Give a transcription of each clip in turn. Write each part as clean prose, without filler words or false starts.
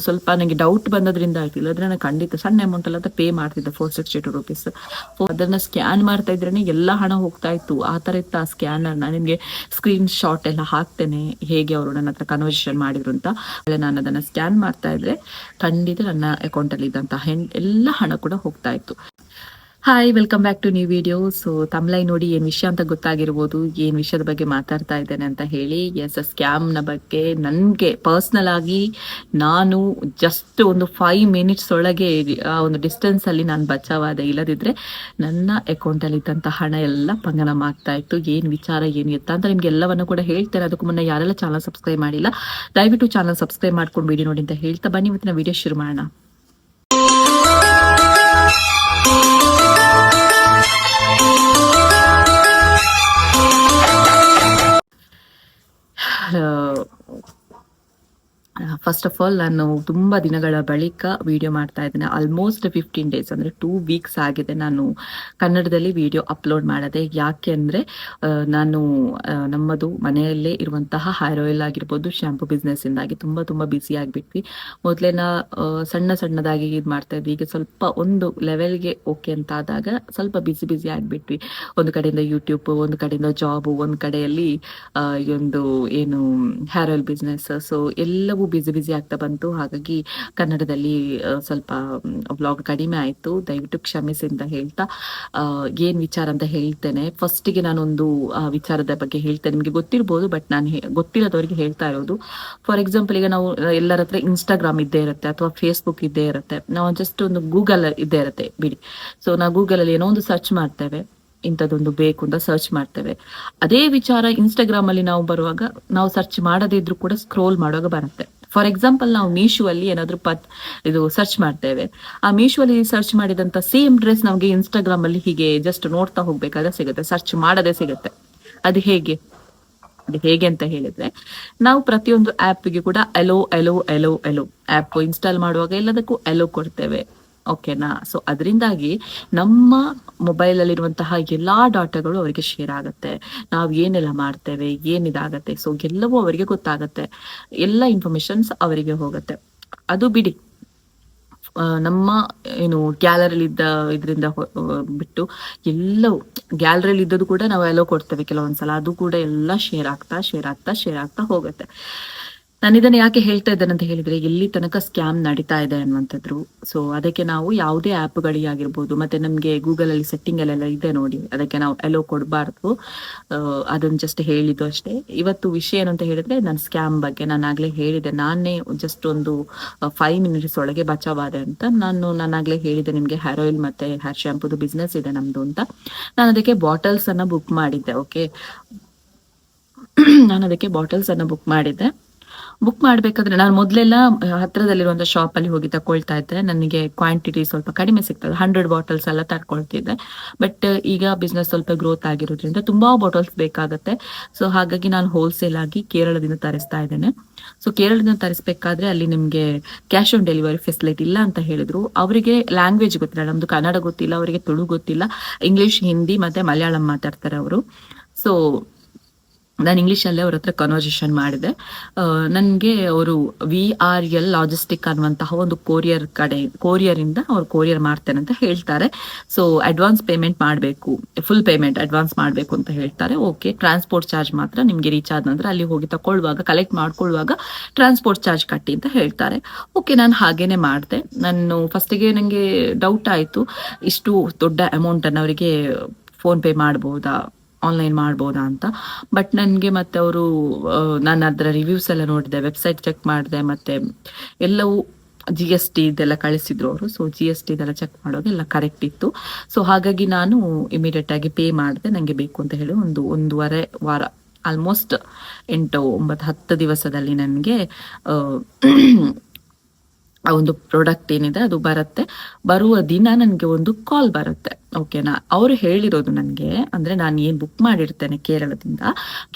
ಸ್ವಲ್ಪ ನನಗೆ ಡೌಟ್ ಬಂದದ್ರಿಂದ ಆಯ್ತು, ಇಲ್ಲದ್ರೆ ನಾನು ಖಂಡಿತ ಸಣ್ಣ ಅಮೌಂಟ್ ಅಲ್ಲ ಅಂತ ಪೇ ಮಾಡ್ತಿದ್ದೆ, 462 ರುಪೀಸ್. ಅದನ್ನ ಸ್ಕ್ಯಾನ್ ಮಾಡ್ತಾ ಇದ್ರೇನೆ ಎಲ್ಲ ಹಣ ಹೋಗ್ತಾ ಇತ್ತು. ಆ ತರ ಇತ್ತು ಆ ಸ್ಕ್ಯಾನರ್. ನಾನು ನಿಮಗೆ ಸ್ಕ್ರೀನ್ ಶಾಟ್ ಎಲ್ಲ ಹಾಕ್ತೇನೆ, ಹೇಗೆ ಅವರು ನನ್ನ ಹತ್ರ ಕನ್ವರ್ಷನ್ ಮಾಡಿದ್ರು ಅಂತ. ನಾನು ಅದನ್ನ ಸ್ಕ್ಯಾನ್ ಮಾಡ್ತಾ ಇದ್ರೆ ಖಂಡಿತ ನನ್ನ ಅಕೌಂಟ್ ಅಲ್ಲಿ ಇದ್ದಂತಹ ಎಲ್ಲ ಹಣ ಕೂಡ ಹೋಗ್ತಾ ಇತ್ತು. Hi, welcome back to new video. So ತಮ್ಲೈ ನೋಡಿ ಏನ್ ವಿಷಯ ಅಂತ ಗೊತ್ತಾಗಿರ್ಬೋದು, ಏನ್ ವಿಷಯದ ಬಗ್ಗೆ ಮಾತಾಡ್ತಾ ಇದ್ದೇನೆ ಅಂತ ಹೇಳಿ. ಎಸ್, ಸ್ಕ್ಯಾಮ್ ನ ಬಗ್ಗೆ ನನ್ಗೆ ಪರ್ಸನಲ್ ಆಗಿ ನಾನು ಜಸ್ಟ್ ಒಂದು 5 ಮಿನಿಟ್ಸ್ ಒಳಗೆ ಆ ಒಂದು ಡಿಸ್ಟೆನ್ಸ್ ಅಲ್ಲಿ ನಾನು ಬಚಾವಾದೆ. ಇಲ್ಲದಿದ್ರೆ ನನ್ನ ಅಕೌಂಟ್ ಅಲ್ಲಿ ಇದ್ದಂತ ಹಣ ಎಲ್ಲ ಪಂಗನಮ ಆಗ್ತಾ ಇತ್ತು. ಏನ್ ವಿಚಾರ ಏನು ಎತ್ತ ಅಂತ ನಿಮ್ಗೆ ಎಲ್ಲವನ್ನು ಕೂಡ ಹೇಳ್ತೇನೆ. ಅದಕ್ಕೂ ಮುನ್ನ ಯಾರೆಲ್ಲ ಚಾನಲ್ ಸಬ್ಸ್ಕ್ರೈಬ್ ಮಾಡಿಲ್ಲ, ದಯವಿಟ್ಟು ಚಾನಲ್ ಸಬ್ಸ್ಕ್ರೈಬ್ ಮಾಡ್ಕೊಂಡು ವಿಡಿಯೋ ನೋಡಿ ಅಂತ ಹೇಳ್ತಾ ಬನ್ನಿ ಇವತ್ತಿನ ವಿಡಿಯೋ ಶುರು ಮಾಡೋಣ. ಫಸ್ಟ್ ಆಫ್ ಆಲ್, ನಾನು ತುಂಬ ದಿನಗಳ ಬಳಿಕ ವಿಡಿಯೋ ಮಾಡ್ತಾ ಇದ್ದೇನೆ. ಆಲ್ಮೋಸ್ಟ್ 15 ಡೇಸ್ ಅಂದರೆ 2 ವೀಕ್ಸ್ ಆಗಿದೆ ನಾನು ಕನ್ನಡದಲ್ಲಿ ವಿಡಿಯೋ ಅಪ್ಲೋಡ್ ಮಾಡದೆ. ಯಾಕೆ ಅಂದರೆ ನಾನು ನಮ್ಮದು ಮನೆಯಲ್ಲೇ ಇರುವಂತಹ ಹೇರ್ ಆಯಿಲ್ ಆಗಿರ್ಬೋದು, ಶ್ಯಾಂಪು ಬಿಸ್ನೆಸ್ಸಿಂದಾಗಿ ತುಂಬ ಬ್ಯುಸಿ ಆಗಿಬಿಟ್ವಿ. ಮೊದಲೇನ ಸಣ್ಣದಾಗಿ ಇದು ಮಾಡ್ತಾ ಇದ್ವಿ. ಈಗ ಸ್ವಲ್ಪ ಒಂದು ಲೆವೆಲ್ಗೆ ಓಕೆ ಅಂತ ಆದಾಗ ಸ್ವಲ್ಪ ಬಿಸಿ ಆಗಿಬಿಟ್ವಿ. ಒಂದು ಕಡೆಯಿಂದ ಯೂಟ್ಯೂಬ್, ಒಂದು ಕಡೆಯಿಂದ ಜಾಬು, ಒಂದು ಕಡೆಯಲ್ಲಿ ಒಂದು ಏನು ಹೇರ್ ಆಯಿಲ್ ಬಿಸ್ನೆಸ್. ಸೊ ಎಲ್ಲವೂ ಬಿಸಿ ಆಗ್ತಾ ಬಂತು. ಹಾಗಾಗಿ ಕನ್ನಡದಲ್ಲಿ ಸ್ವಲ್ಪ ವ್ಲಾಗ್ ಕಡಿಮೆ ಆಯಿತು. ದಯವಿಟ್ಟು ಕ್ಷಮಿಸಿ ಅಂತ ಹೇಳ್ತಾ ಏನ್ ವಿಚಾರ ಅಂತ ಹೇಳ್ತೇನೆ. ಫಸ್ಟಿಗೆ ನಾನೊಂದು ವಿಚಾರದ ಬಗ್ಗೆ ಹೇಳ್ತೇನೆ. ನಿಮಗೆ ಗೊತ್ತಿರ್ಬೋದು, ಬಟ್ ನಾನು ಗೊತ್ತಿರೋದವರಿಗೆ ಹೇಳ್ತಾ ಇರೋದು. ಫಾರ್ ಎಕ್ಸಾಂಪಲ್, ಈಗ ನಾವು ಎಲ್ಲರ ಹತ್ರ ಇನ್ಸ್ಟಾಗ್ರಾಮ್ ಇದ್ದೇ ಇರುತ್ತೆ ಅಥವಾ ಫೇಸ್ಬುಕ್ ಇದ್ದೇ ಇರುತ್ತೆ. ನಾವು ಜಸ್ಟ್ ಒಂದು ಗೂಗಲ್ ಇದ್ದೇ ಇರುತ್ತೆ ಬಿಡಿ. ಸೊ ನಾವು ಗೂಗಲಲ್ಲಿ ಏನೋ ಒಂದು ಸರ್ಚ್ ಮಾಡ್ತೇವೆ, ಇಂಥದ್ದೊಂದು ಬೇಕು ಅಂತ ಸರ್ಚ್ ಮಾಡ್ತೇವೆ. ಅದೇ ವಿಚಾರ ಇನ್ಸ್ಟಾಗ್ರಾಮ್ ಅಲ್ಲಿ ನಾವು ಬರುವಾಗ ನಾವು ಸರ್ಚ್ ಮಾಡದೇ ಇದ್ರೂ ಕೂಡ ಸ್ಕ್ರೋಲ್ ಮಾಡುವಾಗ ಬರುತ್ತೆ. ಫಾರ್ ಎಕ್ಸಾಂಪಲ್, ನಾವು ಮೀಶೋ ಅಲ್ಲಿ ಏನಾದ್ರು ಇದು ಸರ್ಚ್ ಮಾಡ್ತೇವೆ. ಆ ಮೀಶೋ ಅಲ್ಲಿ ಸರ್ಚ್ ಮಾಡಿದಂತ ಸೇಮ್ ಡ್ರೆಸ್ ನಮಗೆ ಇನ್ಸ್ಟಾಗ್ರಾಮ್ ಅಲ್ಲಿ ಹೀಗೆ ಜಸ್ಟ್ ನೋಡ್ತಾ ಹೋಗ್ಬೇಕಾದ್ರೆ ಸಿಗುತ್ತೆ, ಸರ್ಚ್ ಮಾಡದೆ ಸಿಗುತ್ತೆ. ಅದು ಹೇಗೆ ಅಂತ ಹೇಳಿದ್ರೆ, ನಾವು ಪ್ರತಿಯೊಂದು ಆ್ಯಪ್ಗೆ ಕೂಡ ಎಲೋ ಆ್ಯಪ್ ಇನ್ಸ್ಟಾಲ್ ಮಾಡುವಾಗ ಎಲ್ಲದಕ್ಕೂ ಎಲೋ ಕೊಡ್ತೇವೆ, ಓಕೆನಾ? ಸೊ ಅದರಿಂದಾಗಿ ನಮ್ಮ ಮೊಬೈಲ್ ಅಲ್ಲಿರುವಂತಹ ಎಲ್ಲಾ ಡಾಟಾಗಳು ಅವರಿಗೆ ಶೇರ್ ಆಗುತ್ತೆ. ನಾವು ಏನೆಲ್ಲ ಮಾಡ್ತೇವೆ, ಏನಿದಾಗತ್ತೆ, ಸೊ ಎಲ್ಲವೂ ಅವರಿಗೆ ಗೊತ್ತಾಗತ್ತೆ. ಎಲ್ಲ ಇನ್ಫಾರ್ಮೇಶನ್ಸ್ ಅವರಿಗೆ ಹೋಗುತ್ತೆ. ಅದು ಬಿಡಿ, ನಮ್ಮ ಏನು ಗ್ಯಾಲರಿಲಿ ಇದ್ದ ಇದರಿಂದ ಬಿಟ್ಟು ಎಲ್ಲವೂ ಗ್ಯಾಲರಿಲಿ ಇದ್ದದ್ದು ಕೂಡ ನಾವು ಎಲ್ಲೋ ಕೊಡ್ತೇವೆ ಕೆಲವೊಂದ್ಸಲ. ಅದು ಕೂಡ ಎಲ್ಲ ಶೇರ್ ಆಗ್ತಾ ಹೋಗುತ್ತೆ. ನಾನು ಇದನ್ನು ಯಾಕೆ ಹೇಳ್ತಾ ಇದ್ದೇನೆ ಅಂತ ಹೇಳಿದ್ರೆ, ಎಲ್ಲಿ ತನಕ ಸ್ಕ್ಯಾಮ್ ನಡೀತಾ ಇದೆ ಅನ್ನುವಂಥದ್ದು. ಸೊ ಅದಕ್ಕೆ ನಾವು ಯಾವುದೇ ಆ್ಯಪ್ಗಳಿಗಾಗಿರ್ಬೋದು, ಮತ್ತೆ ನಮಗೆ ಗೂಗಲ್ ಅಲ್ಲಿ ಸೆಟ್ಟಿಂಗ್ ಅಲ್ಲೆಲ್ಲ ಇದೆ ನೋಡಿ, ಅದಕ್ಕೆ ನಾವು ಎಲೋ ಕೊಡಬಾರ್ದು. ಅದನ್ನು ಜಸ್ಟ್ ಹೇಳಿದ್ದು ಅಷ್ಟೇ. ಇವತ್ತು ವಿಷಯ ಏನು ಅಂತ ಹೇಳಿದ್ರೆ, ನನ್ನ ಸ್ಕ್ಯಾಮ್ ಬಗ್ಗೆ ನಾನು ಆಗ್ಲೇ ಹೇಳಿದೆ. ನಾನೇ ಜಸ್ಟ್ ಒಂದು 5 ಮಿನಿಟ್ಸ್ ಒಳಗೆ ಬಚಾವಾದೆ ಅಂತ ನಾನಾಗ್ಲೇ ಹೇಳಿದೆ ನಿಮ್ಗೆ. ಹೇರ್ ಆಯಿಲ್ ಮತ್ತೆ ಹೇರ್ ಶಾಂಪೂದು ಬಿಸ್ನೆಸ್ ಇದೆ ನಮ್ದು ಅಂತ. ನಾನು ಅದಕ್ಕೆ ಬಾಟಲ್ಸ್ ಅನ್ನ ಬುಕ್ ಮಾಡಿದ್ದೆ. ಓಕೆ, ನಾನು ಅದಕ್ಕೆ ಬಾಟಲ್ಸ್ ಅನ್ನ ಬುಕ್ ಮಾಡಿದ್ದೆ. ಬುಕ್ ಮಾಡ್ಬೇಕಾದ್ರೆ ನಾನು ಮೊದಲೆಲ್ಲ ಹತ್ರದಲ್ಲಿರುವಂತ ಶಾಪ್ ಅಲ್ಲಿ ಹೋಗಿ ತಕೊಳ್ತಾ ಇದ್ದೆ. ನನಗೆ ಕ್ವಾಂಟಿಟಿ ಸ್ವಲ್ಪ ಕಡಿಮೆ ಸಿಗ್ತದೆ, 100 ಬಾಟಲ್ಸ್ ಎಲ್ಲ ತಗೊಳ್ತಿದ್ದೆ. ಬಟ್ ಈಗ ಬಿಸ್ನೆಸ್ ಸ್ವಲ್ಪ ಗ್ರೋತ್ ಆಗಿರೋದ್ರಿಂದ ತುಂಬಾ ಬಾಟಲ್ಸ್ ಬೇಕಾಗತ್ತೆ. ಸೊ ಹಾಗಾಗಿ ನಾನು ಹೋಲ್ಸೇಲ್ ಆಗಿ ಕೇರಳದಿಂದ ತರಿಸ್ತಾ ಇದ್ದೇನೆ. ಸೊ ಕೇರಳದಿಂದ ತರಿಸ್ಬೇಕಾದ್ರೆ ಅಲ್ಲಿ ನಿಮ್ಗೆ ಕ್ಯಾಶ್ ಆನ್ ಡೆಲಿವರಿ ಫೆಸಿಲಿಟಿ ಇಲ್ಲ ಅಂತ ಹೇಳಿದ್ರು. ಅವರಿಗೆ ಲ್ಯಾಂಗ್ವೇಜ್ ಗೊತ್ತಿಲ್ಲ, ನಮ್ದು ಕನ್ನಡ ಗೊತ್ತಿಲ್ಲ, ಅವರಿಗೆ ತುಳು ಗೊತ್ತಿಲ್ಲ, ಇಂಗ್ಲಿಷ್, ಹಿಂದಿ ಮತ್ತೆ ಮಲಯಾಳಂ ಮಾತಾಡ್ತಾರೆ ಅವರು. ಸೊ ನಾನು ಇಂಗ್ಲೀಷಲ್ಲೇ ಅವ್ರ ಹತ್ರ ಕನ್ವರ್ಸೇಷನ್ ಮಾಡಿದೆ. ನನಗೆ ಅವರು VRL ಲಾಜಿಸ್ಟಿಕ್ ಅನ್ನುವಂತಹ ಒಂದು ಕೊರಿಯರಿಂದ ಅವ್ರು ಕೊರಿಯರ್ ಮಾಡ್ತೇನೆ ಅಂತ ಹೇಳ್ತಾರೆ. ಸೊ ಅಡ್ವಾನ್ಸ್ ಪೇಮೆಂಟ್ ಮಾಡಬೇಕು, ಫುಲ್ ಪೇಮೆಂಟ್ ಅಡ್ವಾನ್ಸ್ ಮಾಡಬೇಕು ಅಂತ ಹೇಳ್ತಾರೆ. ಓಕೆ, ಟ್ರಾನ್ಸ್ಪೋರ್ಟ್ ಚಾರ್ಜ್ ಮಾತ್ರ ನಿಮ್ಗೆ ರೀಚ್ ಆದ ನಂತರ ಅಲ್ಲಿ ಹೋಗಿ ತಗೊಳ್ಳುವಾಗ, ಕಲೆಕ್ಟ್ ಮಾಡ್ಕೊಳ್ಳುವಾಗ ಟ್ರಾನ್ಸ್ಪೋರ್ಟ್ ಚಾರ್ಜ್ ಕಟ್ಟಿ ಅಂತ ಹೇಳ್ತಾರೆ. ಓಕೆ, ನಾನು ಹಾಗೇನೆ ಮಾಡಿದೆ. ನಾನು ಫಸ್ಟಿಗೆ ನನಗೆ ಡೌಟ್ ಆಯಿತು, ಇಷ್ಟು ದೊಡ್ಡ ಅಮೌಂಟ್ ಅನ್ನು ಅವರಿಗೆ ಫೋನ್ ಪೇ ಮಾಡ್ಬೋದಾ, ಆನ್ಲೈನ್ ಮಾಡ್ಬೋದಾ ಅಂತ. ಬಟ್ ನನಗೆ ಮತ್ತೆ ಅವರು, ನಾನು ಅದರ ರಿವ್ಯೂಸ್ ಎಲ್ಲ ನೋಡಿದೆ, ವೆಬ್ಸೈಟ್ ಚೆಕ್ ಮಾಡಿದೆ, ಮತ್ತೆ ಎಲ್ಲವೂ GST ಇದೆಲ್ಲ ಕಳಿಸಿದ್ರು ಅವರು. ಸೊ GST ಇದೆಲ್ಲ ಚೆಕ್ ಮಾಡೋದು ಎಲ್ಲ ಕರೆಕ್ಟ್ ಇತ್ತು. ಸೊ ಹಾಗಾಗಿ ನಾನು ಇಮಿಡಿಯೇಟ್ ಆಗಿ ಪೇ ಮಾಡಿದೆ. ನನಗೆ ಬೇಕು ಅಂತ ಹೇಳಿ 1.5 ವಾರ, ಆಲ್ಮೋಸ್ಟ್ 8, 9, 10 ದಿವಸದಲ್ಲಿ ನನಗೆ ಆ ಒಂದು ಪ್ರಾಡಕ್ಟ್ ಏನಿದೆ ಅದು ಬರುತ್ತೆ. ಬರುವ ದಿನ ನನಗೆ ಒಂದು ಕಾಲ್ ಬರುತ್ತೆ, ಓಕೆನಾ? ಅವರು ಹೇಳಿರೋದು ನನಗೆ, ಅಂದ್ರೆ ನಾನು ಏನ್ ಬುಕ್ ಮಾಡಿರ್ತೇನೆ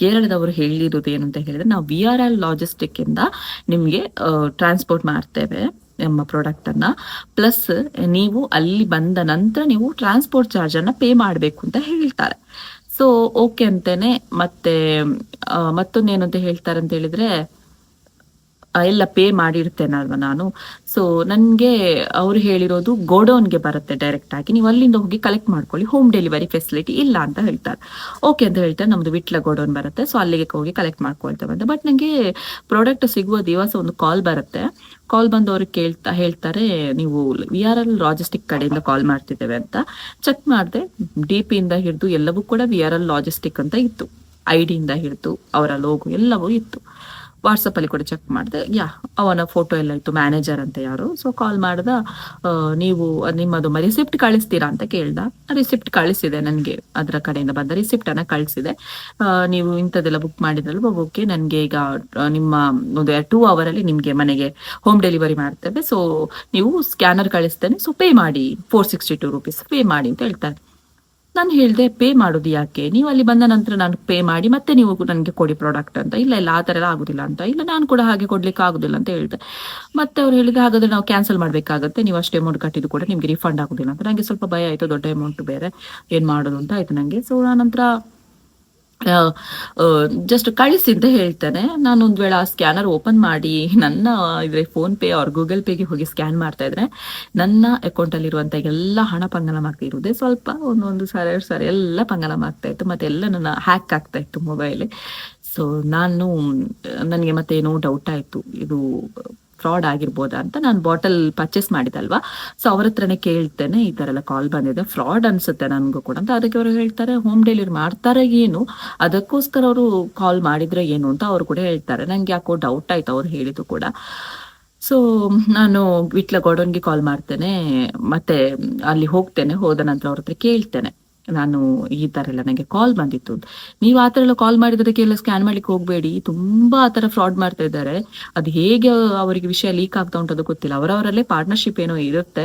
ಕೇರಳದವರು ಹೇಳಿರೋದು ಏನು ಅಂತ ಹೇಳಿದ್ರೆ, ನಾವು VRL ಲಾಜಿಸ್ಟಿಕ್ ಇಂದ ನಿಮ್ಗೆ ಟ್ರಾನ್ಸ್ಪೋರ್ಟ್ ಮಾಡ್ತೇವೆ ನಮ್ಮ ಪ್ರಾಡಕ್ಟ್ ಅನ್ನ, ಪ್ಲಸ್ ನೀವು ಅಲ್ಲಿ ಬಂದ ನಂತರ ನೀವು ಟ್ರಾನ್ಸ್ಪೋರ್ಟ್ ಚಾರ್ಜ್ ಅನ್ನ ಪೇ ಮಾಡಬೇಕು ಅಂತ ಹೇಳ್ತಾರೆ. ಸೊ ಓಕೆ ಅಂತೇನೆ. ಮತ್ತೆ ಮತ್ತೊಂದೇನು ಅಂತ ಹೇಳ್ತಾರೆ ಅಂತ ಹೇಳಿದ್ರೆ, ಎಲ್ಲ ಪೇ ಮಾಡಿರ್ತೇನಲ್ವ ನಾನು. ಸೊ ನನಗೆ ಅವ್ರು ಹೇಳಿರೋದು ಗೋಡೌನ್ಗೆ ಬರುತ್ತೆ ಡೈರೆಕ್ಟ್ ಆಗಿ, ನೀವು ಅಲ್ಲಿಂದ ಹೋಗಿ ಕಲೆಕ್ಟ್ ಮಾಡ್ಕೊಳ್ಳಿ, ಹೋಮ್ ಡೆಲಿವರಿ ಫೆಸಿಲಿಟಿ ಇಲ್ಲ ಅಂತ ಹೇಳ್ತಾರೆ. ಓಕೆ ಅಂತ ಹೇಳ್ತಾರೆ, ನಮ್ದು ವಿಟ್ಲ ಗೋಡೌನ್ ಬರುತ್ತೆ, ಸೊ ಅಲ್ಲಿಗೆ ಹೋಗಿ ಕಲೆಕ್ಟ್ ಮಾಡ್ಕೊಳ್ತೇವೆ ಅಂತ. ಬಟ್ ನನಗೆ ಪ್ರಾಡಕ್ಟ್ ಸಿಗುವ ದಿವಸ ಒಂದು ಕಾಲ್ ಬರುತ್ತೆ. ಕಾಲ್ ಬಂದು ಅವ್ರಿಗೆ ಹೇಳ್ತಾರೆ, ನೀವು VRL ಲಾಜಿಸ್ಟಿಕ್ ಕಡೆಯಿಂದ ಕಾಲ್ ಮಾಡ್ತಿದ್ದೇವೆ ಅಂತ. ಚೆಕ್ ಮಾಡಿದೆ, DP ಇಂದ ಹಿಡಿದು ಎಲ್ಲವೂ ಕೂಡ VRL ಲಾಜಿಸ್ಟಿಕ್ ಅಂತ ಇತ್ತು, ID ಇಂದ ಹಿಡಿದು ಅವರ ಲೋಗೋ ಎಲ್ಲವೂ ಇತ್ತು. ವಾಟ್ಸಪ್ಪಲ್ಲಿ ಕೂಡ ಚೆಕ್ ಮಾಡಿದೆ, ಅವನ ಫೋಟೋ ಎಲ್ಲ ಇತ್ತು, ಮ್ಯಾನೇಜರ್ ಅಂತ ಯಾರು. ಸೊ ಕಾಲ್ ಮಾಡ್ದ, ನೀವು ನಿಮ್ಮದು ರಿಸಿಪ್ಟ್ ಕಳಿಸ್ತೀರಾ ಅಂತ ಕೇಳ್ದ. ರಿಸಿಪ್ಟ್ ಕಳಿಸಿದೆ, ನನಗೆ ಅದರ ಕಡೆಯಿಂದ ಬಂದ ರಿಸಿಪ್ಟ್ ಅನ್ನ ಕಳಿಸಿದೆ. ನೀವು ಇಂಥದ್ದೆಲ್ಲ ಬುಕ್ ಮಾಡಿದ್ರಲ್ವ, ಓಕೆ, ನನಗೆ ಈಗ ನಿಮ್ಮ ಒಂದು 2 ಅವರಲ್ಲಿ ನಿಮಗೆ ಮನೆಗೆ ಹೋಮ್ ಡೆಲಿವರಿ ಮಾಡ್ತೇವೆ, ಸೊ ನೀವು ಸ್ಕ್ಯಾನರ್ ಕಳಿಸ್ತೇನೆ, ಸೊ ಪೇ ಮಾಡಿ, 462 ರೂಪೀಸ್ ಪೇ ಮಾಡಿ ಅಂತ ಹೇಳ್ತಾರೆ. ನಾನು ಹೇಳಿದೆ, ಪೇ ಮಾಡೋದು ಯಾಕೆ, ನೀವು ಅಲ್ಲಿ ಬಂದ ನಂತರ ನಾನು ಪೇ ಮಾಡಿ ಮತ್ತೆ ನೀವು ನನಗೆ ಕೊಡಿ ಪ್ರಾಡಕ್ಟ್ ಅಂತ. ಇಲ್ಲ ಆ ಥರ ಎಲ್ಲ ಆಗೋದಿಲ್ಲ ಅಂತ. ಇಲ್ಲ, ನಾನು ಕೂಡ ಹಾಗೆ ಕೊಡ್ಲಿಕ್ಕೆ ಆಗೋದಿಲ್ಲ ಅಂತ ಹೇಳಿದೆ. ಮತ್ತೆ ಅವ್ರು ಹೇಳಿದ್ರೆ, ಹಾಗಾದ್ರೆ ನಾವು ಕ್ಯಾನ್ಸಲ್ ಮಾಡಬೇಕಾಗುತ್ತೆ, ನೀವು ಅಷ್ಟೇ ಅಮೌಂಟ್ ಕಟ್ಟಿದ್ದು ಕೂಡ ನಿಮಗೆ ರಿಫಂಡ್ ಆಗೋದಿಲ್ಲ ಅಂತ. ನನಗೆ ಸ್ವಲ್ಪ ಭಯ ಆಯಿತು, ದೊಡ್ಡ ಅಮೌಂಟ್ ಬೇರೆ, ಏನು ಮಾಡೋದು ಅಂತ ಆಯಿತು ನನಗೆ. ಸೊ ನಾನಂತರ ಜಸ್ಟ್ ಕಳಿಸಿ ಅಂತ ಹೇಳ್ತೇನೆ. ನಾನು ಒಂದು ವೇಳೆ ಆ ಸ್ಕ್ಯಾನರ್ ಓಪನ್ ಮಾಡಿ ನನ್ನ ಇದ್ರೆ ಫೋನ್ ಪೇ ಅವ್ರ ಗೂಗಲ್ ಪೇಗೆ ಹೋಗಿ ಸ್ಕ್ಯಾನ್ ಮಾಡ್ತಾ ಇದ್ರೆ ನನ್ನ ಅಕೌಂಟಲ್ಲಿರುವಂಥ ಎಲ್ಲ ಹಣ ಪಂಗಲಮಾಗ್ತಾ ಇರುವುದೇ, ಸ್ವಲ್ಪ ಒಂದೊಂದು ಸಾರಿ 2 ಸಾರಿ ಎಲ್ಲ ಪಂಗಲಮಾಗ್ತಾ ಇತ್ತು, ಮತ್ತೆ ಎಲ್ಲ ನನ್ನ ಹ್ಯಾಕ್ ಆಗ್ತಾ ಇತ್ತು ಮೊಬೈಲ್. ಸೊ ನನಗೆ ಮತ್ತೆ ಏನೋ ಡೌಟ್ ಆಯಿತು, ಇದು ಫ್ರಾಡ್ ಆಗಿರ್ಬೋದಾ ಅಂತ. ನಾನು ಬಾಟಲ್ ಪರ್ಚೇಸ್ ಮಾಡಿದಲ್ವಾ, ಸೊ ಅವ್ರ ಹತ್ರನೇ ಕೇಳ್ತೇನೆ, ಈ ಥರ ಎಲ್ಲ ಕಾಲ್ ಬಂದಿದೆ, ಫ್ರಾಡ್ ಅನ್ಸುತ್ತೆ ನನಗೂ ಕೂಡ ಅಂತ. ಅದಕ್ಕೆ ಅವರು ಹೇಳ್ತಾರೆ, ಹೋಮ್ ಡೆಲಿವರಿ ಮಾಡ್ತಾರೆ ಏನು, ಅದಕ್ಕೋಸ್ಕರ ಅವರು ಕಾಲ್ ಮಾಡಿದ್ರೆ ಏನು ಅಂತ ಅವರು ಕೂಡ ಹೇಳ್ತಾರೆ. ನನಗೆ ಯಾಕೋ ಡೌಟ್ ಆಯ್ತು ಅವ್ರು ಹೇಳಿದ್ದು ಕೂಡ. ಸೊ ನಾನು ವಿಟ್ಲ ಗೋಡೌನ್ಗೆ ಕಾಲ್ ಮಾಡ್ತೇನೆ, ಮತ್ತೆ ಅಲ್ಲಿ ಹೋಗ್ತೇನೆ. ಹೋದ ನಂತರ ಅವ್ರ ಹತ್ರ ಕೇಳ್ತೇನೆ, ನಾನು ಈ ಥರ ಎಲ್ಲ ನನಗೆ ಕಾಲ್ ಬಂದಿತ್ತು, ನೀವು ಆ ಥರ ಎಲ್ಲ ಕಾಲ್ ಮಾಡಿದ್ದಕ್ಕೆಲ್ಲ ಸ್ಕ್ಯಾನ್ ಮಾಡ್ಲಿಕ್ಕೆ ಹೋಗಬೇಡಿ, ತುಂಬಾ ಆ ಥರ ಫ್ರಾಡ್ ಮಾಡ್ತಾ ಇದ್ದಾರೆ, ಅದು ಹೇಗೆ ಅವರಿಗೆ ವಿಷಯ ಲೀಕ್ ಆಗ್ತಾ ಉಂಟದು ಗೊತ್ತಿಲ್ಲ, ಅವರವರಲ್ಲೇ ಪಾರ್ಟ್ನರ್ಶಿಪ್ ಏನೋ ಇರುತ್ತೆ,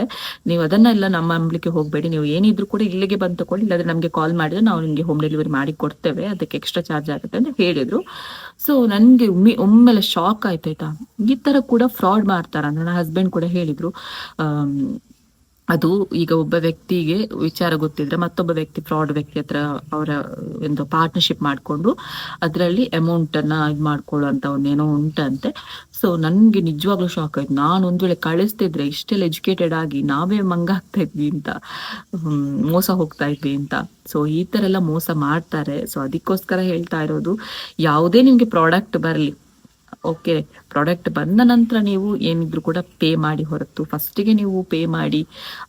ನೀವು ಅದನ್ನೆಲ್ಲ ನಂಬಲಿಕ್ಕೆ ಹೋಗಬೇಡಿ, ನೀವು ಏನಿದ್ರು ಕೂಡ ಇಲ್ಲಿಗೆ ಬಂದು ತಗೊಳ್ಳಿ, ಇಲ್ಲಾಂದ್ರೆ ನಮಗೆ ಕಾಲ್ ಮಾಡಿದ್ರೆ ನಾವು ನಿಮಗೆ ಹೋಮ್ ಡೆಲಿವರಿ ಮಾಡಿ ಕೊಡ್ತೇವೆ, ಅದಕ್ಕೆ ಎಕ್ಸ್ಟ್ರಾ ಚಾರ್ಜ್ ಆಗುತ್ತೆ ಅಂತ ಹೇಳಿದ್ರು. ಸೊ ನನಗೆ ಒಮ್ಮೆಲೆ ಶಾಕ್ ಆಯ್ತಾಯ್ತಾ, ಈ ಥರ ಕೂಡ ಫ್ರಾಡ್ ಮಾಡ್ತಾರ. ನನ್ನ ಹಸ್ಬೆಂಡ್ ಕೂಡ ಹೇಳಿದ್ರು, ಅದು ಈಗ ಒಬ್ಬ ವ್ಯಕ್ತಿಗೆ ವಿಚಾರ ಗೊತ್ತಿದ್ರೆ ಮತ್ತೊಬ್ಬ ವ್ಯಕ್ತಿ ಫ್ರಾಡ್ ವ್ಯಕ್ತಿ ಹತ್ರ ಅವರ ಒಂದು ಪಾರ್ಟ್ನರ್ಶಿಪ್ ಮಾಡಿಕೊಂಡು ಅದರಲ್ಲಿ ಅಮೌಂಟನ್ನು ಇದು ಮಾಡ್ಕೊಳ್ಳುವಂಥ ಒಂದೇನೋ ಉಂಟಂತೆ. ಸೊ ನನಗೆ ನಿಜವಾಗ್ಲೂ ಶಾಕ್ ಆಯ್ತು, ನಾನು ಒಂದು ವೇಳೆ ಕಳಿಸ್ತಿದ್ರೆ ಇಷ್ಟೆಲ್ಲ ಎಜುಕೇಟೆಡ್ ಆಗಿ ನಾವೇ ಮಂಗಾಗ್ತಾ ಇದ್ವಿ ಅಂತ, ಮೋಸ ಹೋಗ್ತಾ ಇದ್ವಿ ಅಂತ. ಸೊ ಈ ಥರ ಎಲ್ಲ ಮೋಸ ಮಾಡ್ತಾರೆ. ಸೊ ಅದಕ್ಕೋಸ್ಕರ ಹೇಳ್ತಾ ಇರೋದು, ಯಾವುದೇ ನಿಮಗೆ ಪ್ರಾಡಕ್ಟ್ ಬರಲಿ, ಓಕೆ, ಪ್ರಾಡಕ್ಟ್ ಬಂದ ನಂತರ ನೀವು ಏನಿದ್ರು ಕೂಡ ಪೇ ಮಾಡಿ, ಹೊರತು ಫಸ್ಟಿಗೆ ನೀವು ಪೇ ಮಾಡಿ,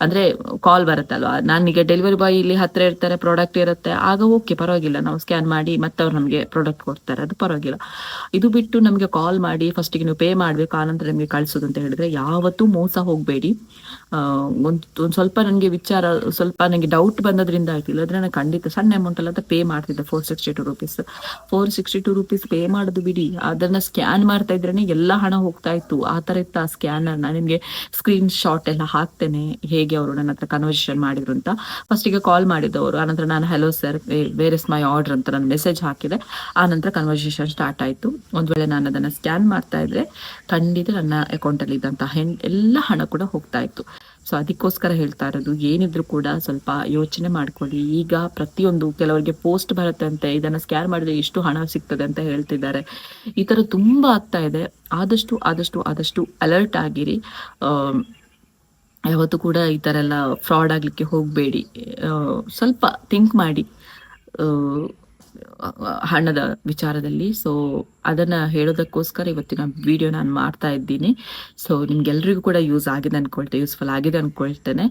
ಅಂದರೆ ಕಾಲ್ ಬರುತ್ತಲ್ವಾ, ನಾನೀಗ ಡೆಲಿವರಿ ಬಾಯ್ ಇಲ್ಲಿ ಹತ್ತಿರ ಇರ್ತಾರೆ, ಪ್ರಾಡಕ್ಟ್ ಇರುತ್ತೆ, ಆಗ ಓಕೆ ಪರವಾಗಿಲ್ಲ, ನಾವು ಸ್ಕ್ಯಾನ್ ಮಾಡಿ ಮತ್ತೆ ಅವ್ರು ನಮಗೆ ಪ್ರಾಡಕ್ಟ್ ಕೊಡ್ತಾರೆ, ಅದು ಪರವಾಗಿಲ್ಲ. ಇದು ಬಿಟ್ಟು ನಮಗೆ ಕಾಲ್ ಮಾಡಿ ಫಸ್ಟಿಗೆ ನೀವು ಪೇ ಮಾಡಬೇಕು, ಆನಂತರ ನಿಮಗೆ ಕಳಿಸೋದು ಅಂತ ಹೇಳಿದ್ರೆ ಯಾವತ್ತೂ ಮೋಸ ಹೋಗಬೇಡಿ. ಒಂದು ಸ್ವಲ್ಪ ನನಗೆ ವಿಚಾರ ಸ್ವಲ್ಪ ನನಗೆ ಡೌಟ್ ಬಂದದ್ರಿಂದ ಆಯ್ತು, ಇಲ್ಲದ್ರೆ ನಾನು ಖಂಡಿತ ಸಣ್ಣ ಅಮೌಂಟ್ ಅಲ್ಲ ಅಂತ ಪೇ ಮಾಡ್ತಿದ್ದೆ, 462 ರೂಪೀಸ್. 462 ರೂಪೀಸ್ ಪೇ ಮಾಡೋದು ಬಿಡಿ, ಅದನ್ನ ಸ್ಕ್ಯಾನ್ ಮಾಡ್ತಾ ಇದ್ರೇನೆ ಎಲ್ಲ ಹಣ ಹೋಗ್ತಾ ಇತ್ತು. ಆ ಥರ ಇತ್ತು ಆ ಸ್ಕ್ಯಾನರ್. ನಾನು ನಿಮಗೆ ಸ್ಕ್ರೀನ್ ಶಾಟ್ ಎಲ್ಲ ಹಾಕ್ತೇನೆ, ಹೇಗೆ ಅವರು ನನ್ನ ಹತ್ರ ಕನ್ವರ್ಸೇಷನ್ ಮಾಡಿದ್ರು ಅಂತ. ಫಸ್ಟಿಗೆ ಕಾಲ್ ಮಾಡಿದವರು, ಆನಂತರ ನಾನು hello sir, where is my order ಅಂತ ನಾನು ಮೆಸೇಜ್ ಹಾಕಿದೆ. ಆನಂತರ ಕನ್ವರ್ಸೇಷನ್ ಸ್ಟಾರ್ಟ್ ಆಯಿತು. ಒಂದು ವೇಳೆ ನಾನು ಅದನ್ನು ಸ್ಕ್ಯಾನ್ ಮಾಡ್ತಾ ಇದ್ರೆ ಖಂಡಿತ ನನ್ನ ಅಕೌಂಟಲ್ಲಿ ಇದ್ದಂಥ ಎಲ್ಲ ಹಣ ಕೂಡ ಹೋಗ್ತಾ ಇತ್ತು. ಸೊ ಅದಕ್ಕೋಸ್ಕರ ಹೇಳ್ತಾ ಇರೋದು, ಏನಿದ್ರು ಕೂಡ ಸ್ವಲ್ಪ ಯೋಚನೆ ಮಾಡ್ಕೊಳ್ಳಿ. ಈಗ ಪ್ರತಿಯೊಂದು ಕೆಲವರಿಗೆ ಪೋಸ್ಟ್ ಬರುತ್ತೆ ಅಂತೆ, ಇದನ್ನು ಸ್ಕ್ಯಾನ್ ಮಾಡಿದ್ರೆ ಇಷ್ಟು ಹಣ ಸಿಗ್ತದೆ ಅಂತ ಹೇಳ್ತಿದ್ದಾರೆ. ಈ ಥರ ತುಂಬ ಆಗ್ತಾ ಇದೆ. ಆದಷ್ಟು ಆದಷ್ಟು ಆದಷ್ಟು ಅಲರ್ಟ್ ಆಗಿರಿ. ಯಾವತ್ತೂ ಕೂಡ ಈ ಥರ ಎಲ್ಲ ಫ್ರಾಡ್ ಆಗಲಿಕ್ಕೆ ಹೋಗಬೇಡಿ. ಸ್ವಲ್ಪ ಥಿಂಕ್ ಮಾಡಿ ಹಣದ ವಿಚಾರದಲ್ಲಿ. ಸೊ ಅದನ್ನು ಹೇಳೋದಕ್ಕೋಸ್ಕರ ಇವತ್ತಿನ ವಿಡಿಯೋ ನಾನು ಮಾಡ್ತಾ ಇದ್ದೀನಿ. ಸೊ ನಿಮ್ಗೆಲ್ರಿಗೂ ಕೂಡ ಯೂಸ್ಫುಲ್ ಆಗಿದೆ ಅಂದ್ಕೊಳ್ತೇನೆ.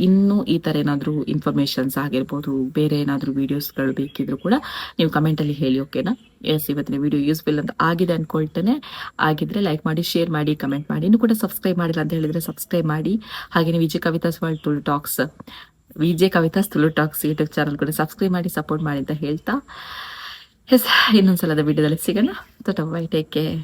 ಇನ್ನೂ ಈ ಥರ ಏನಾದರೂ ಇನ್ಫಾರ್ಮೇಷನ್ಸ್ ಆಗಿರ್ಬೋದು, ಬೇರೆ ಏನಾದರೂ ವೀಡಿಯೋಸ್ಗಳು ಬೇಕಿದ್ರು ಕೂಡ ನೀವು ಕಮೆಂಟಲ್ಲಿ ಹೇಳಿ, ಓಕೆನಾ? ಎಸ್, ಇವತ್ತಿನ ವಿಡಿಯೋ ಯೂಸ್ಫುಲ್ ಅಂತ ಆಗಿದೆ ಅಂದ್ಕೊಳ್ತೇನೆ. ಆಗಿದ್ರೆ ಲೈಕ್ ಮಾಡಿ, ಶೇರ್ ಮಾಡಿ, ಕಮೆಂಟ್ ಮಾಡಿ. ಇನ್ನೂ ಕೂಡ ಸಬ್ಸ್ಕ್ರೈಬ್ ಮಾಡಿಲ್ಲ ಅಂತ ಹೇಳಿದರೆ ಸಬ್ಸ್ಕ್ರೈಬ್ ಮಾಡಿ. ಹಾಗೆಯೇ Vijaya Kavitha's world Tulu talks YouTube channel ಕೂಡ ಸಬ್ಸ್ಕ್ರೈಬ್ ಮಾಡಿ, ಸಪೋರ್ಟ್ ಮಾಡಿ ಅಂತ ಹೇಳ್ತಾ, ಎಸ್, ಇನ್ನೊಂದ್ಸಲದ ವಿಡಿಯೋದಲ್ಲಿ ಸಿಗೋಣ. Take care.